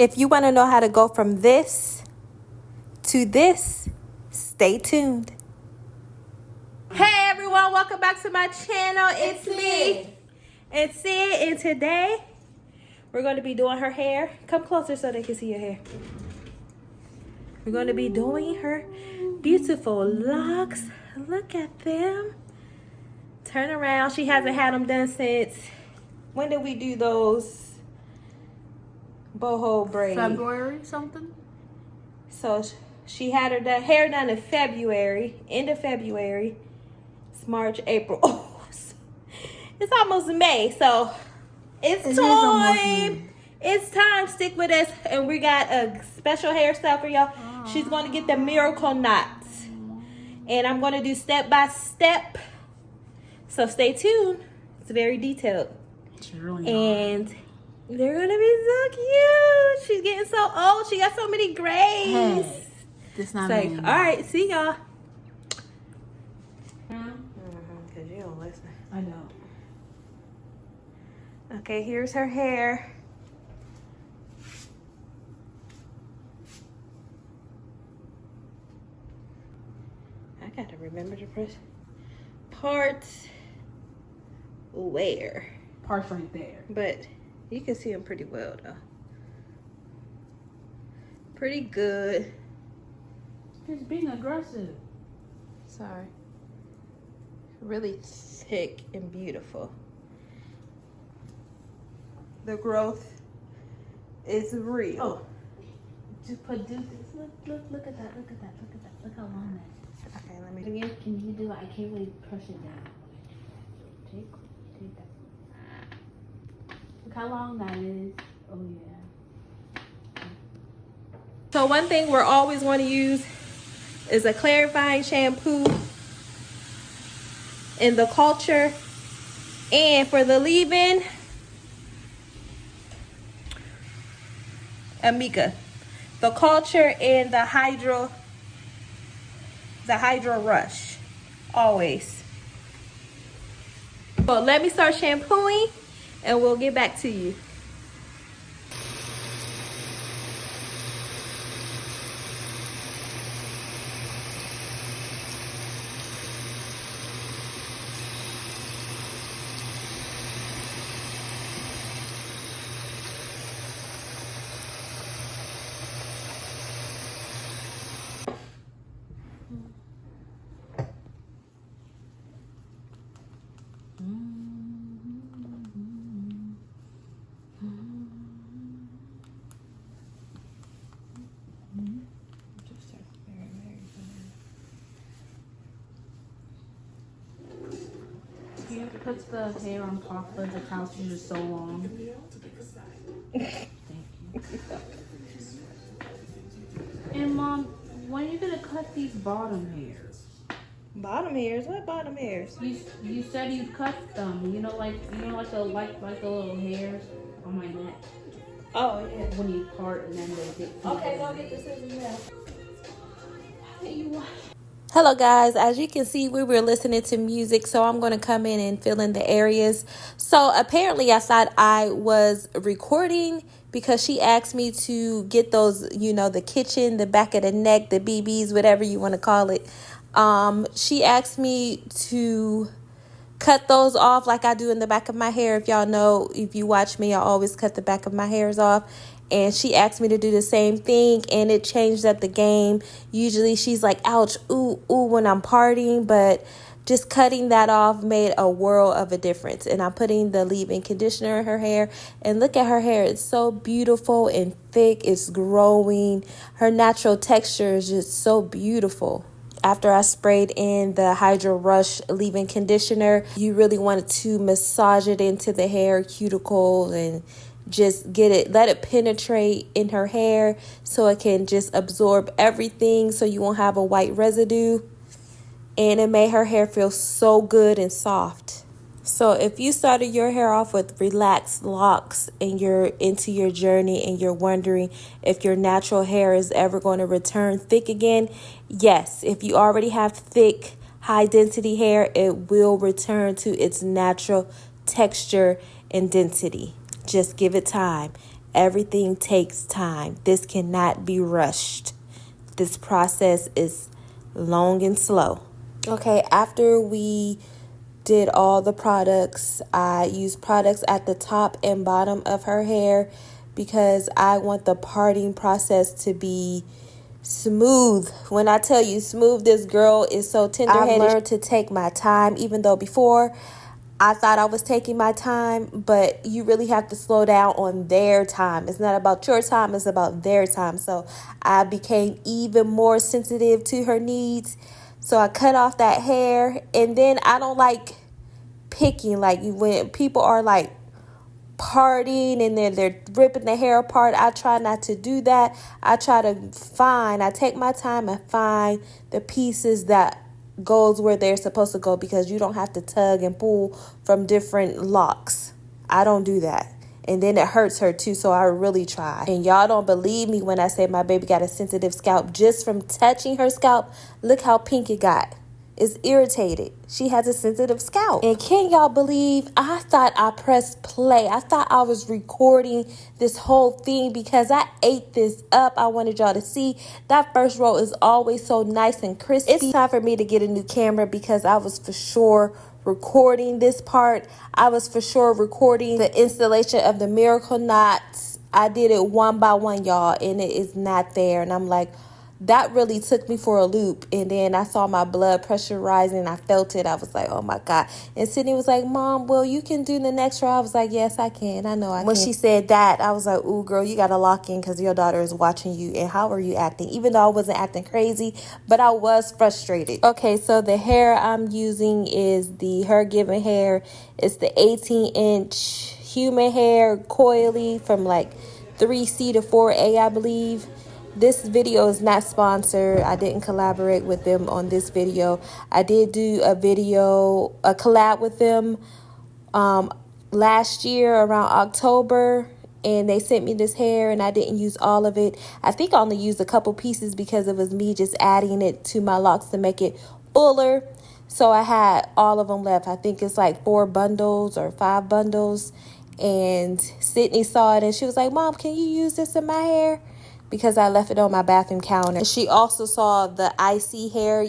If you want to know how to go from this to this, stay tuned. Hey everyone, welcome back to my channel. It's me. It's Sid, and today we're going to be doing her hair. Come closer so they can see your hair. We're going to be doing her beautiful locks. Look at them. Turn around. She hasn't had them done since, when did we do those boho braids? February something. So she had her hair done in February, end of February. It's March, April. Oh, it's almost May, so it's time. It's time. Stick with us, and we got a special hairstyle for y'all. She's going to get the miracle knots, and I'm going to do step by step. So stay tuned. It's very detailed. It's really and they're gonna be so cute. She's getting so old. She got so many grays. Hey, this not like, all right, see y'all. Because you don't listen. I know. Okay, here's her hair. I gotta remember to press parts where. Parts right there. But you can see them pretty well though. Pretty good. Just being aggressive. Sorry. Really thick and beautiful. The growth is real. Oh. Just put this. Look at that. Look at that. Look at that. Look how long that is. Okay, let me. Again, can you do it? I can't really push it down. Take that. Look how long that is. Oh yeah. So one thing we're always going to use is a clarifying shampoo in the culture, and for the leave-in, Amica, the culture and the hydro rush, always. So let me start shampooing, and we'll get back to you. You put the hair on top of the couch and it's so long. Thank you. And Mom, when are you gonna cut these bottom hairs? Bottom hairs? What bottom hairs? You said you cut them. You know, like the little hairs on my neck. Oh yeah. When you part and then they get. Okay, go get the scissors now. How do you want? Hello guys, as you can see, we were listening to music, so I'm going to come in and fill in the areas. So apparently I thought I was recording because she asked me to get those, you know, the kitchen, the back of the neck, the BBs, whatever you want to call it. She asked me to cut those off like I do in the back of my hair. If y'all know, if you watch me, I always cut the back of my hairs off. And she asked me to do the same thing, and it changed up the game. Usually she's like, ouch, ooh, when I'm partying, but just cutting that off made a world of a difference. And I'm putting the leave-in conditioner in her hair, and look at her hair. It's so beautiful and thick. It's growing. Her natural texture is just so beautiful. After I sprayed in the Hydro Rush leave-in conditioner, you really wanted to massage it into the hair cuticle and just let it penetrate in her hair so it can just absorb everything so you won't have a white residue. And it made her hair feel so good and soft. So if you started your hair off with relaxed locks and you're into your journey and you're wondering if your natural hair is ever going to return thick again, yes, if you already have thick, high density hair, it will return to its natural texture and density. Just give it time. Everything takes time. This cannot be rushed. This process is long and slow. Okay, after we did all the products, I used products at the top and bottom of her hair because I want the parting process to be smooth. When I tell you smooth, this girl is so tender-headed. I've learned to take my time, even though before I thought I was taking my time, but you really have to slow down on their time. It's not about your time, it's about their time. So I became even more sensitive to her needs. So I cut off that hair, and then I don't like picking, like when people are like partying and then they're ripping the hair apart. I try not to do that. I take my time and find the pieces that goes where they're supposed to go, because you don't have to tug and pull from different locks. I don't do that. And then it hurts her too, so I really try. And y'all don't believe me when I say my baby got a sensitive scalp. Just from touching her scalp, look how pink it got. It's irritated. She has a sensitive scalp. And can y'all believe I thought I pressed play? I thought I was recording this whole thing because I ate this up. I wanted y'all to see. That first row is always so nice and crispy. It's time for me to get a new camera because I was for sure recording this part. I was for sure recording the installation of the miracle knots. I did it one by one, y'all, and it is not there. And I'm like, that really took me for a loop. And then I saw my blood pressure rising. I felt it. I was like, oh my God. And Sydney was like, Mom, well, you can do the next row. I was like, yes, I can. I know I can. When she said that, I was like, ooh, girl, you got to lock in because your daughter is watching you. And how are you acting? Even though I wasn't acting crazy, but I was frustrated. Okay, so the hair I'm using is the Her Given hair. It's the 18-inch human hair coily from like 3C to 4A, I believe. This video is not sponsored. I didn't collaborate with them on this video. I did do a collab with them last year around October, and they sent me this hair and I didn't use all of it. I think I only used a couple pieces because it was me just adding it to my locks to make it fuller. So I had all of them left. I think it's like 4 bundles or 5 bundles. And Sydney saw it and she was like, Mom, can you use this in my hair? Because I left it on my bathroom counter. She also saw the icy hair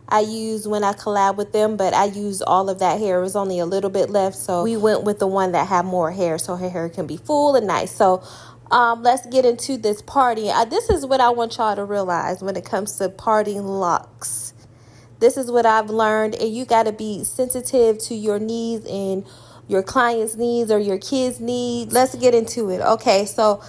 I used when I collab with them, but I used all of that hair. It was only a little bit left, so we went with the one that had more hair so her hair can be full and nice. So let's get into this party. This is what I want y'all to realize when it comes to parting locks. This is what I've learned, and you got to be sensitive to your needs and your client's needs or your kids' needs. Let's get into it. Okay, so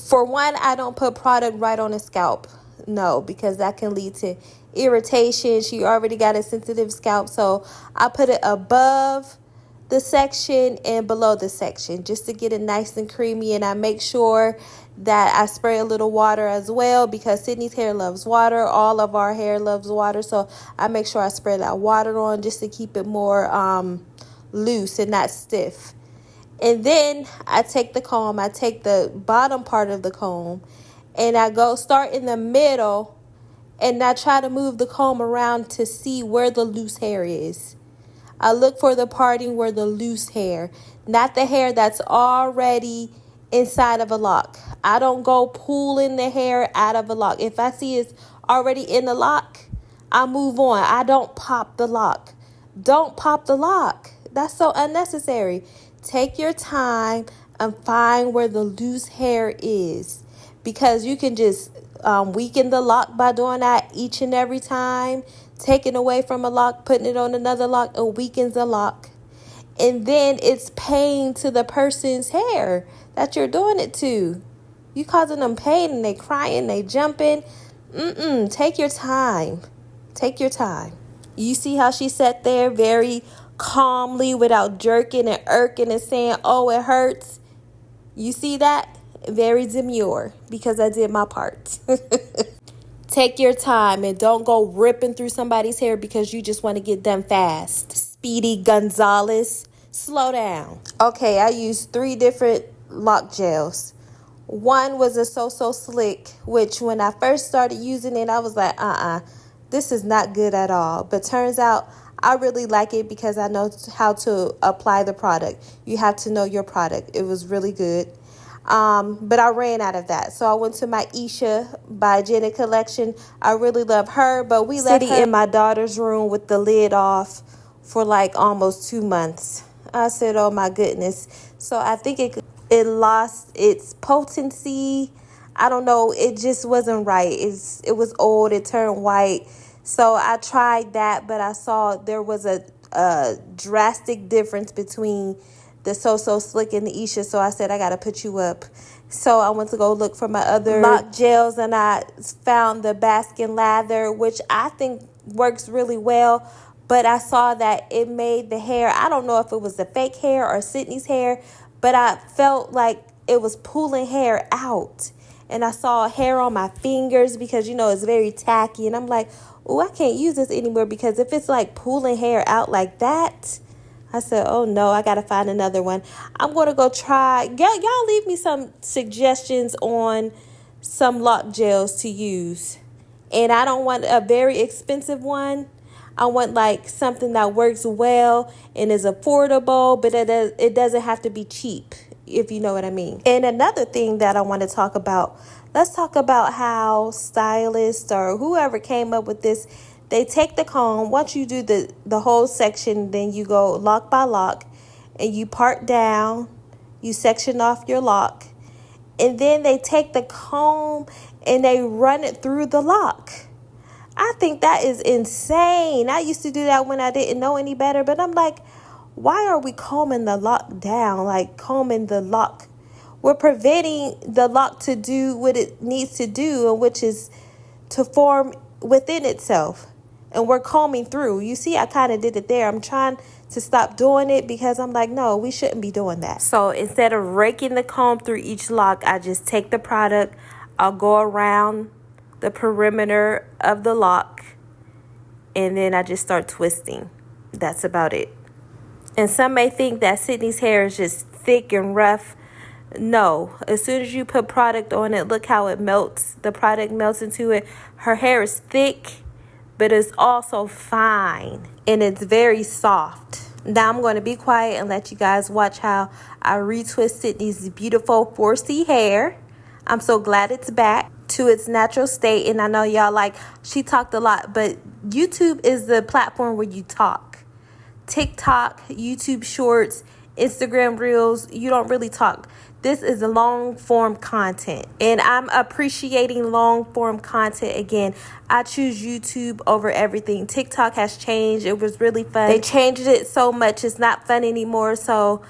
for one, I don't put product right on the scalp. No, because that can lead to irritation. She already got a sensitive scalp. So I put it above the section and below the section just to get it nice and creamy. And I make sure that I spray a little water as well because Sydney's hair loves water. All of our hair loves water. So I make sure I spray that water on just to keep it more loose and not stiff. And then I take the comb, I take the bottom part of the comb, and I start in the middle, and I try to move the comb around to see where the loose hair is. I look for the parting where the loose hair, not the hair that's already inside of a lock. I don't go pulling the hair out of a lock. If I see it's already in the lock, I move on. I don't pop the lock. Don't pop the lock. That's so unnecessary. Take your time and find where the loose hair is, because you can just weaken the lock by doing that each and every time. Taking away from a lock, putting it on another lock, it weakens the lock. And then it's pain to the person's hair that you're doing it to. You causing them pain and they crying, they jumping. Take your time. Take your time. You see how she sat there very calmly without jerking and irking and saying, oh, it hurts. You see that? Very demure because I did my part. Take your time and don't go ripping through somebody's hair because you just want to get done fast. Speedy Gonzalez, slow down. Okay, I used 3 different lock gels. One was a So Slick, which when I first started using it, I was like, this is not good at all. But turns out I really like it because I know how to apply the product. You have to know your product. It was really good. But I ran out of that. So I went to my Isha by Jenna collection. I really love her, but we left her in my daughter's room with the lid off for like almost 2 months. I said, oh my goodness. So I think it lost its potency. I don't know. It just wasn't right. It was old. It turned white. So I tried that, but I saw there was a drastic difference between the So Slick and the Isha. So I said, I got to put you up. So I went to go look for my other lock gels, and I found the Baskin Lather, which I think works really well. But I saw that it made the hair, I don't know if it was the fake hair or Sydney's hair, but I felt like it was pulling hair out. And I saw hair on my fingers because, you know, it's very tacky. And I'm like, oh, I can't use this anymore because if it's like pulling hair out like that, I said, oh no, I got to find another one. I'm going to go try. Y'all leave me some suggestions on some lock gels to use. And I don't want a very expensive one. I want like something that works well and is affordable, but it doesn't have to be cheap, if you know what I mean. And another thing that I want to talk about, let's talk about how stylists or whoever came up with this, they take the comb. Once you do the whole section, then you go lock by lock and you part down, you section off your lock, and then they take the comb and they run it through the lock. I think that is insane. I used to do that when I didn't know any better, but I'm like, why are we combing the lock down? Like combing the lock. We're preventing the lock to do what it needs to do, which is to form within itself. And we're combing through. You see, I kind of did it there. I'm trying to stop doing it because I'm like, no, we shouldn't be doing that. So instead of raking the comb through each lock, I just take the product. I'll go around the perimeter of the lock, and then I just start twisting. That's about it. And some may think that Sydney's hair is just thick and rough. No, as soon as you put product on it, look how it melts. The product melts into it. Her hair is thick, but it's also fine, and it's very soft. Now I'm going to be quiet and let you guys watch how I retwist Sydney's beautiful 4C hair. I'm so glad it's back to its natural state. And I know y'all like, she talked a lot, but YouTube is the platform where you talk. TikTok, YouTube Shorts, Instagram Reels, you don't really talk. This is a long form content, and I'm appreciating long form content again. I choose YouTube over everything. TikTok has changed. It was really fun. They changed it so much. It's not fun anymore. So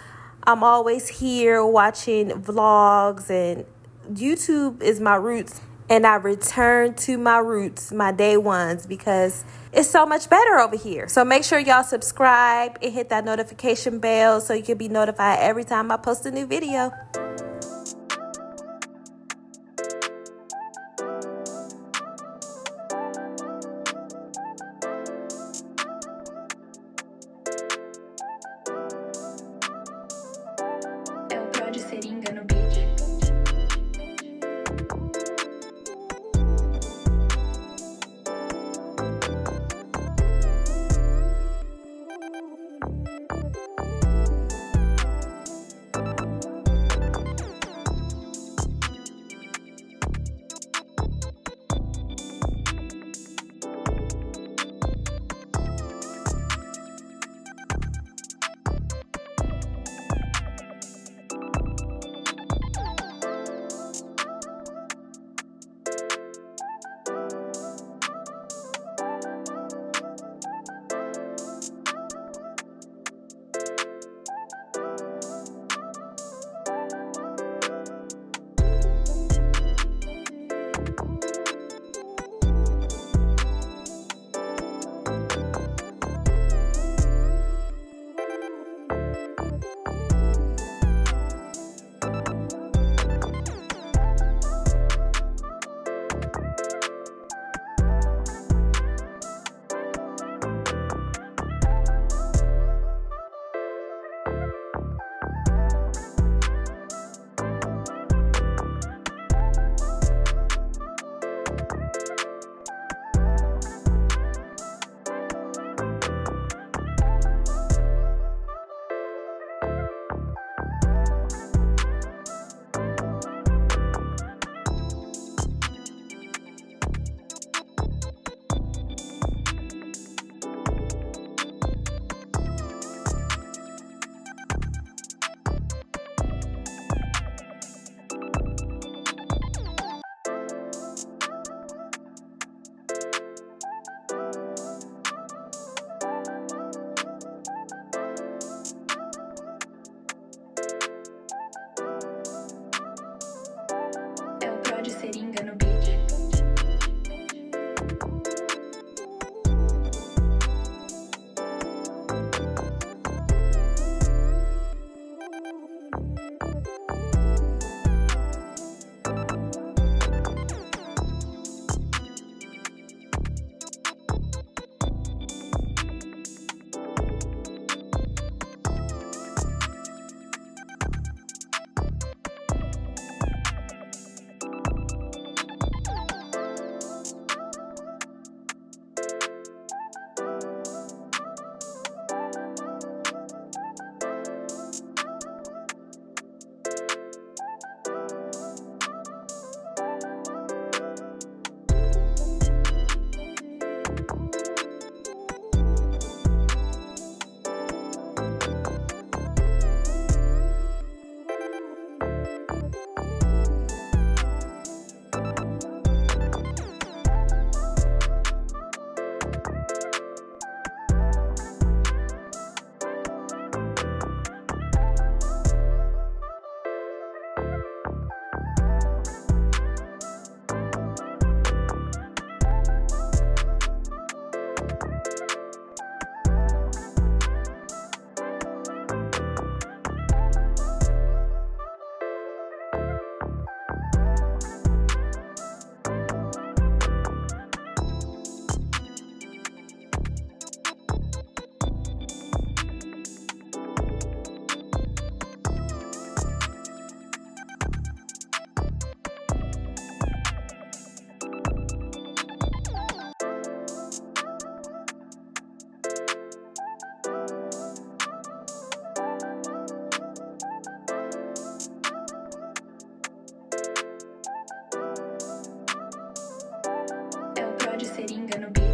I'm always here watching vlogs, and YouTube is my roots. And I return to my roots, my day ones, because it's so much better over here. So make sure y'all subscribe and hit that notification bell so you can be notified every time I post a new video. seringa no beat. É o pró de seringa no beat.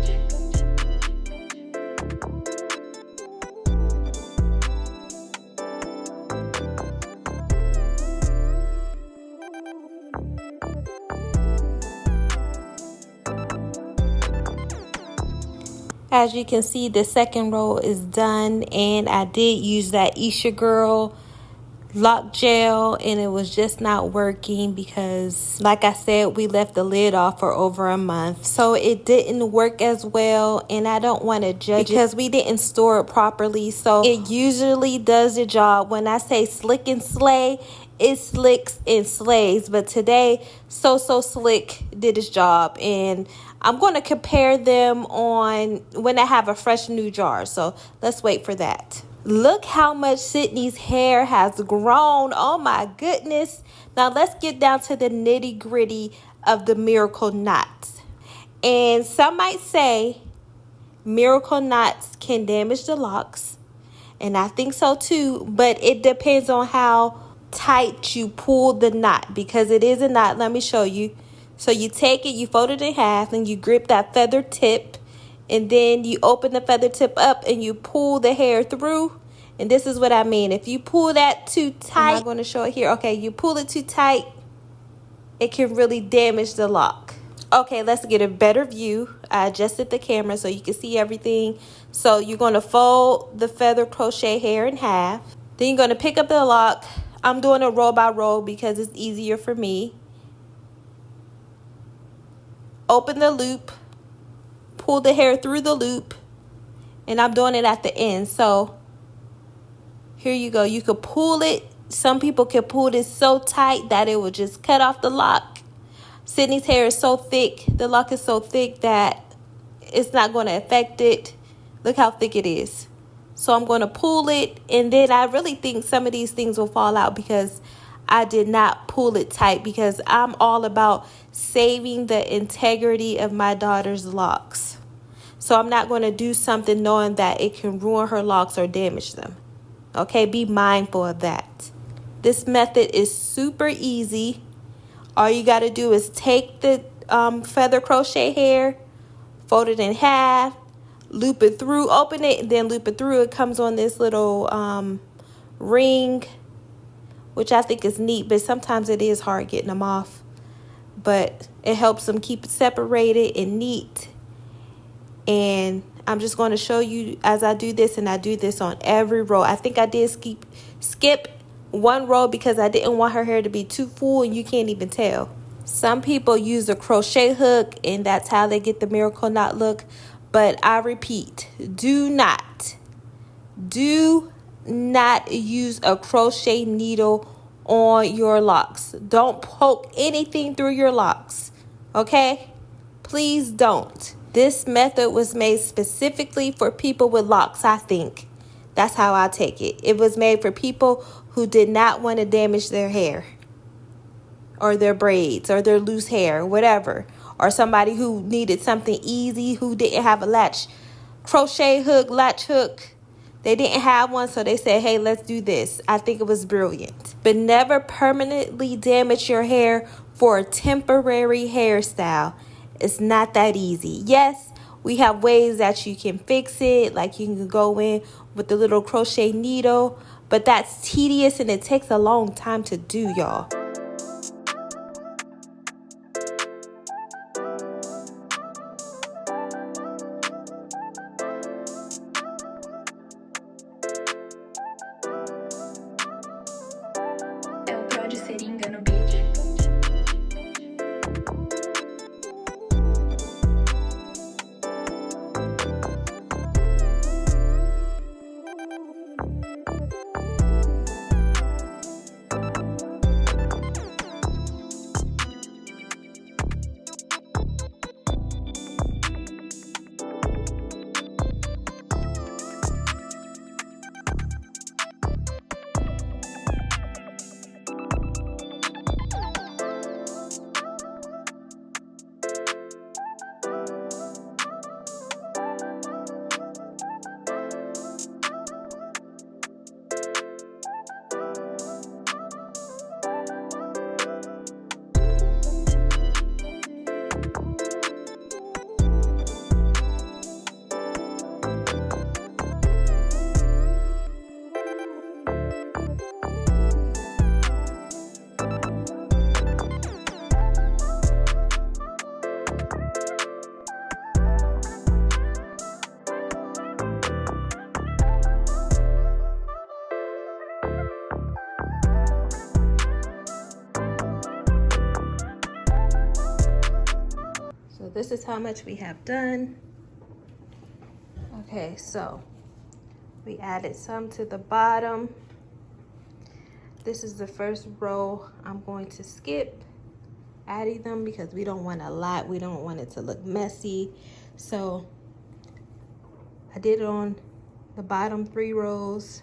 As you can see, the second row is done, and I did use that Isha Girl lock gel, and it was just not working because, like I said, we left the lid off for over a month, so it didn't work as well. And I don't want to judge because we didn't store it properly. So it usually does the job. When I say slick and slay, it slicks and slays, but today So Slick did its job, and I'm going to compare them on when I have a fresh new jar. So let's wait for that. Look how much Sydney's hair has grown. Oh my goodness. Now let's get down to the nitty gritty of the miracle knots. And some might say miracle knots can damage the locks. And I think so too, but it depends on how tight you pull the knot, because it is a knot. Let me show you. So you take it, you fold it in half, and you grip that feather tip, and then you open the feather tip up and you pull the hair through. And this is what I mean. If you pull that too tight, I'm going to show it here. Okay, you pull it too tight, it can really damage the lock. Okay, let's get a better view. I adjusted the camera so you can see everything. So you're going to fold the feather crochet hair in half. Then you're going to pick up the lock. I'm doing a row by row because it's easier for me. Open the loop, pull the hair through the loop, and I'm doing it at the end. So here you go. You could pull it. Some people can pull this so tight that it will just cut off the lock. Sydney's hair is so thick, the lock is so thick that it's not going to affect it. Look how thick it is. So I'm going to pull it, and then I really think some of these things will fall out because I did not pull it tight, because I'm all about saving the integrity of my daughter's locks. So I'm not going to do something knowing that it can ruin her locks or damage them. Okay, be mindful of that. This method is super easy. All you got to do is take the feather crochet hair, fold it in half, loop it through, open it, and then loop it through. It comes on this little ring, which I think is neat, but sometimes it is hard getting them off. But it helps them keep it separated and neat. And I'm just going to show you as I do this, and I do this on every row. I think I did skip one row because I didn't want her hair to be too full and you can't even tell. Some people use a crochet hook and that's how they get the miracle knot look. But I repeat, do not use a crochet needle on your locks. Don't poke anything through your locks, okay? Please don't. This method was made specifically for people with locks, I think. That's how I take it. It was made for people who did not want to damage their hair or their braids or their loose hair, whatever. Or somebody who needed something easy, who didn't have a latch hook. They didn't have one, so they said, hey, let's do this. I think it was brilliant. But never permanently damage your hair for a temporary hairstyle. It's not that easy. Yes, we have ways that you can fix it, like you can go in with the little crochet needle, but that's tedious and it takes a long time to do, y'all. É o Prod Seringa no beat. This is how much we have done. Okay, so we added some to the bottom. This is the first row I'm going to skip adding them because we don't want a lot. We don't want it to look messy. So I did it on the bottom 3 rows.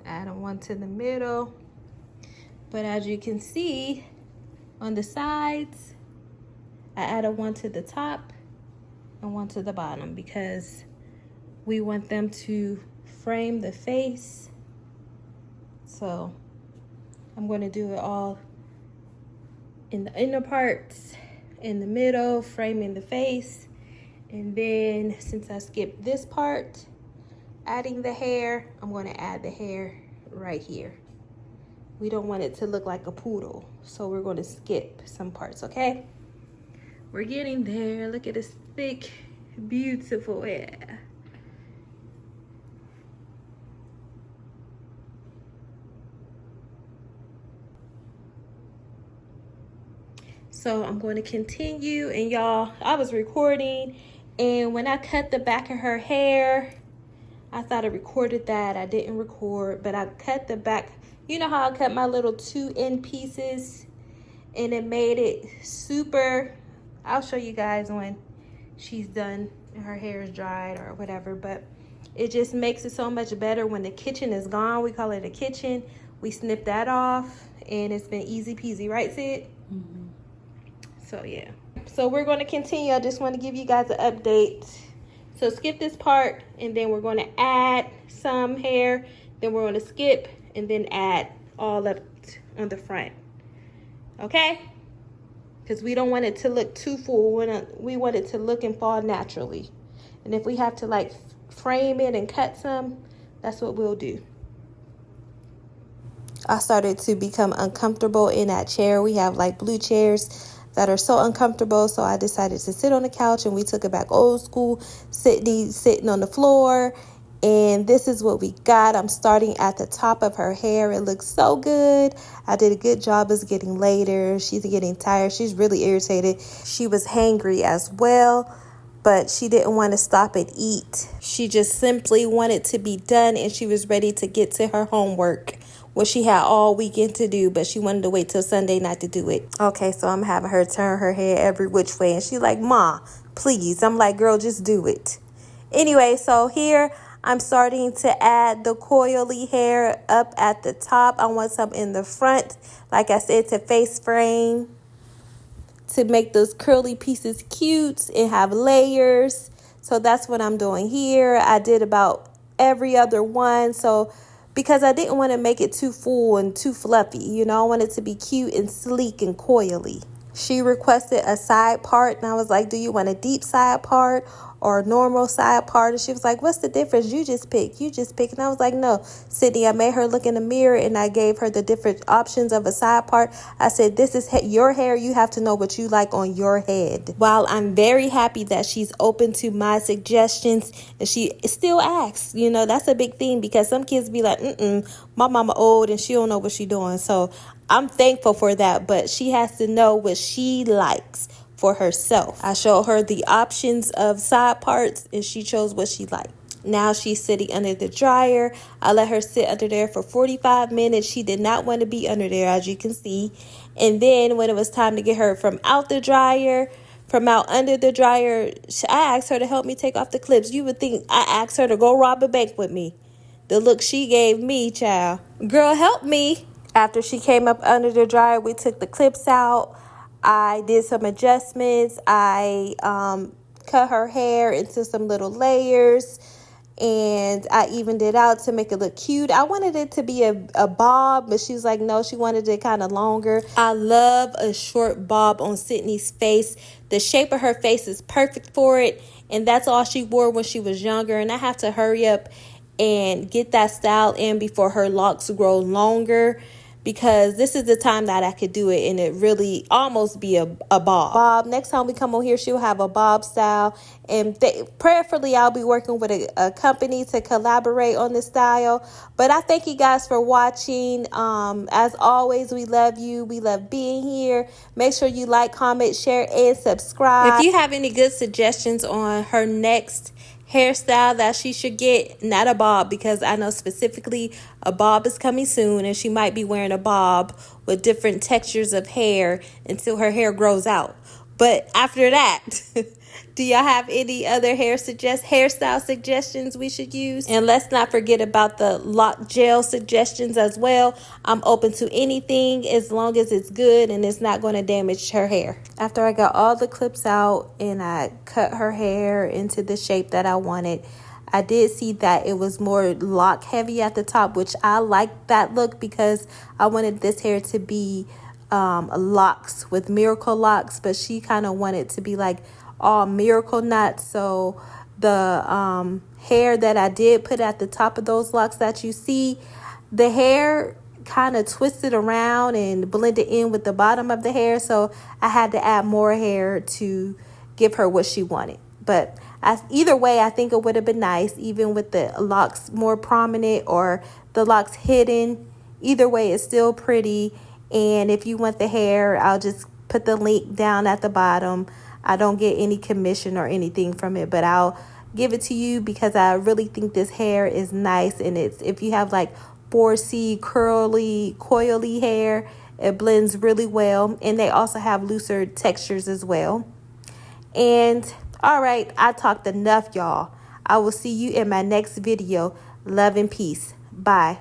Add one to the middle. But as you can see, on the sides, I added one to the top and one to the bottom because we want them to frame the face. So I'm going to do it all in the inner parts, in the middle, framing the face. And then since I skipped this part, adding the hair, I'm going to add the hair right here. We don't want it to look like a poodle, so we're going to skip some parts, okay? We're getting there. Look at this thick, beautiful hair. So I'm going to continue, and y'all, I was recording, and when I cut the back of her hair, I thought I recorded that. I didn't record, but I cut the back. You know how I cut my little 2-end pieces and it made it super. I'll show you guys when she's done and her hair is dried or whatever, but it just makes it so much better when the kitchen is gone. We call it a kitchen. We snip that off and it's been easy peasy, right, Sid? Mm-hmm. So yeah. So we're going to continue. I just want to give you guys an update. So skip this part and then we're going to add some hair. Then we're going to skip and then add all up on the front, okay? Because we don't want it to look too full. We want it to look and fall naturally. And if we have to like frame it and cut some, that's what we'll do. I started to become uncomfortable in that chair. We have like blue chairs that are so uncomfortable, so I decided to sit on the couch and we took it back old school, sitting on the floor. And this is what we got. I'm starting at the top of her hair. It looks so good. I did a good job. It's getting later. She's getting tired. She's really irritated. She was hangry as well, but she didn't want to stop and eat. She just simply wanted to be done, and she was ready to get to her homework, what she had all weekend to do, but she wanted to wait till Sunday night to do it. Okay, so I'm having her turn her hair every which way, and she's like, "Ma, please." I'm like, "Girl, just do it." Anyway, so here I'm starting to add the coily hair up at the top. I want some in the front, like I said, to face frame, to make those curly pieces cute and have layers. So that's what I'm doing here. I did about every other one. So because I didn't want to make it too full and too fluffy, you know, I wanted it to be cute and sleek and coily. She requested a side part, and I was like, "Do you want a deep side part or a normal side part?" And she was like, "What's the difference? You just pick. And I was like, "No, Sydney." I made her look in the mirror, and I gave her the different options of a side part. I said, "This is your hair. You have to know what you like on your head." While I'm very happy that she's open to my suggestions, and she still asks, you know, that's a big thing, because some kids be like, my mama old and she don't know what she doing. So I'm thankful for that, but she has to know what she likes for herself. I showed her the options of side parts, and she chose what she liked. Now she's sitting under the dryer. I let her sit under there for 45 minutes. She did not want to be under there, as you can see. And then when it was time to get her from out under the dryer, I asked her to help me take off the clips. You would think I asked her to go rob a bank with me. The look she gave me, child. "Girl, help me." After she came up under the dryer, we took the clips out. I did some adjustments. I cut her hair into some little layers, and I evened it out to make it look cute. I wanted it to be a bob, but she was like, no, she wanted it kind of longer. I love a short bob on Sydney's face. The shape of her face is perfect for it, and that's all she wore when she was younger, and I have to hurry up and get that style in before her locks grow longer, because this is the time that I could do it and it really almost be a bob. Next time we come on here, she'll have a bob style, and prayerfully I'll be working with a company to collaborate on this style. But I thank you guys for watching. As always, we love you. We love being here. Make sure you like, comment, share, and subscribe. If you have any good suggestions on her next hairstyle that she should get, not a bob, because I know specifically a bob is coming soon, and she might be wearing a bob with different textures of hair until her hair grows out. But after that, do y'all have any other hairstyle suggestions we should use? And let's not forget about the lock gel suggestions as well. I'm open to anything as long as it's good and it's not going to damage her hair. After I got all the clips out and I cut her hair into the shape that I wanted, I did see that it was more lock heavy at the top, which I like that look, because I wanted this hair to be locks with miracle locks, but she kind of wanted to be like all miracle knots. So the hair that I did put at the top of those locks that you see, the hair kind of twisted around and blended in with the bottom of the hair, so I had to add more hair to give her what she wanted. But either way, I think it would have been nice, even with the locks more prominent or the locks hidden. Either way, it's still pretty. And if you want the hair, I'll just put the link down at the bottom. I don't get any commission or anything from it, but I'll give it to you because I really think this hair is nice. And if you have like 4C curly, coily hair, it blends really well. And they also have looser textures as well. And all right, I talked enough, y'all. I will see you in my next video. Love and peace. Bye.